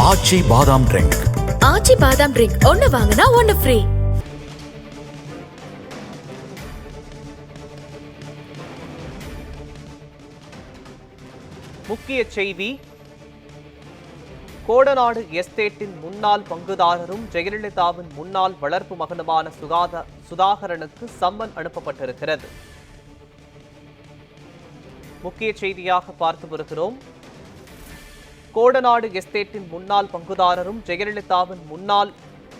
ஆச்சி பாதாம் ட்ரிங்க். ஆச்சி பாதாம் ட்ரிங்க் ஒன்னு வாங்கினா ஒன்னு ஃப்ரீ. முக்கிய செய்தி: கோடநாடு எஸ்டேட்டின் முன்னாள் பங்குதாரரும் ஜெயலலிதாவின் முன்னாள் வளர்ப்பு மகனுமான சுதாகரனுக்கு சம்மன் அனுப்பப்பட்டிருக்கிறது. முக்கிய செய்தியாக பார்த்து வருகிறோம். கோடநாடு எஸ்டேட்டின் முன்னாள் பங்குதாரரும் ஜெயலலிதாவின் முன்னாள்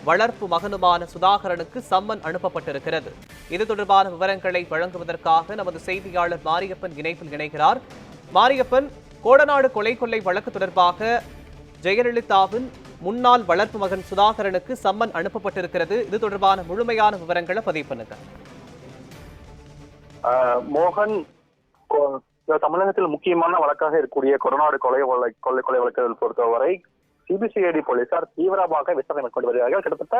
வளர்ப்பு மகனுமான சுதாகரனுக்கு சம்மன் அனுப்பப்பட்டிருக்கிறது. இது தொடர்பான விவரங்களை வழங்குவதற்காக நமது செய்தியாளர் மாரியப்பன் இணைப்பில் இணைகிறார். மாரியப்பன், கோடநாடு கொலை வழக்கு தொடர்பாக ஜெயலலிதாவின் முன்னாள் வளர்ப்பு மகன் சுதாகரனுக்கு சம்மன் அனுப்பப்பட்டிருக்கிறது. இது தொடர்பான முழுமையான விவரங்களை பதிவு பண்ணுங்க. மோகன், தமிழகத்தில் முக்கியமான வழக்காக இருக்கக்கூடிய கொடநாடு கொலை வழக்குகள் பொறுத்தவரை சிபிசிஐடி போலீசார் தீவிரமாக விசாரணை மேற்கொண்டு வருகிறார்கள். கிட்டத்தட்ட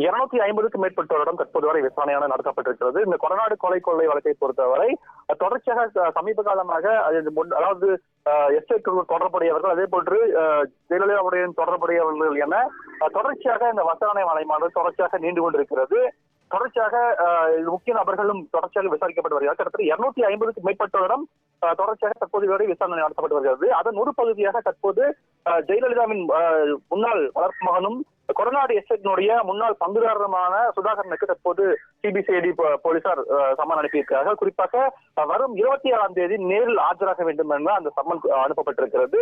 250க்கும் மேற்பட்டோரிடம் தற்போது வரை விசாரணையான நடத்தப்பட்டிருக்கிறது. இந்த கொடநாடு கொலை வழக்கை பொறுத்தவரை தொடர்ச்சியாக சமீப காலமாக அதாவது எஸ்டேட் தொடர்புடையவர்கள், அதே போன்று ஜெயலலிதாவுடன் தொடர்புடையவர்கள் என தொடர்ச்சியாக இந்த விசாரணை வலைமானது தொடர்ச்சியாக நீண்டு கொண்டிருக்கிறது. தொடர்ச்சியாக முக்கிய நபர்களும் தொடர்ச்சியாக விசாரிக்கப்பட்டு வருகிறார். கிட்டத்தட்ட 250க்கும் மேற்பட்டோரிடம் தொடர்ச்சியாக தற்போது வரை விசாரணை நடத்தப்பட்டு வருகிறது. அதன் ஒரு பகுதியாக தற்போது ஜெயலலிதாவின் முன்னாள் வளர்ப்பு மகனும் கொடநாடு எஸ்டேட்டினுடைய முன்னாள் பங்குதாரருமான சுதாகரனுக்கு தற்போது சிபிசிஐடி போலீசார் சம்மன் அனுப்பியிருக்கிறார்கள். குறிப்பாக வரும் 27ஆம் தேதி நேரில் ஆஜராக வேண்டும் என அந்த சம்மன் அனுப்பப்பட்டிருக்கிறது.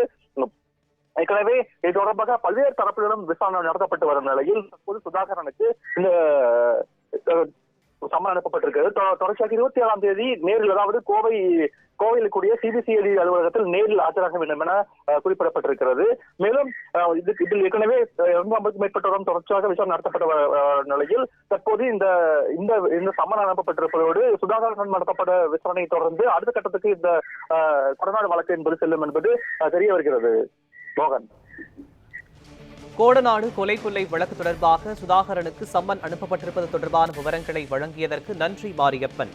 ஏற்கனவே இது தொடர்பாக பல்வேறு தரப்பிலும் விசாரணை நடத்தப்பட்டு வரும் நிலையில் தற்போது சுதாகரனுக்கு இந்த சம்மன் அனுப்பப்பட்டிருக்கிறது. தொடர்ச்சியாக 27ஆம் தேதி நேரில், அதாவது கோவையில் கூடிய சிபிசிஐடி அலுவலகத்தில் நேரில் ஆஜராக வேண்டும் என குறிப்பிடப்பட்டிருக்கிறது. மேலும் இதில் ஏற்கனவே 250க்கும் மேற்பட்டோரும் தொடர்ச்சியாக விசாரணை நடத்தப்பட்ட நிலையில் தற்போது இந்த சம்மன் அனுப்பப்பட்டிருப்பதோடு சுதாகரன் நடத்தப்பட்ட விசாரணையை தொடர்ந்து அடுத்த கட்டத்துக்கு இந்த கொடநாடு வழக்கு என்பது செல்லும் என்பது தெரிய வருகிறது. மோகன், கோடநாடு கொலை வழக்கு தொடர்பாக சுதாகரனுக்கு சம்மன் அனுப்பப்பட்டிருப்பது தொடர்பான விவரங்களை வழங்கியதற்கு நன்றி மாரியப்பன்.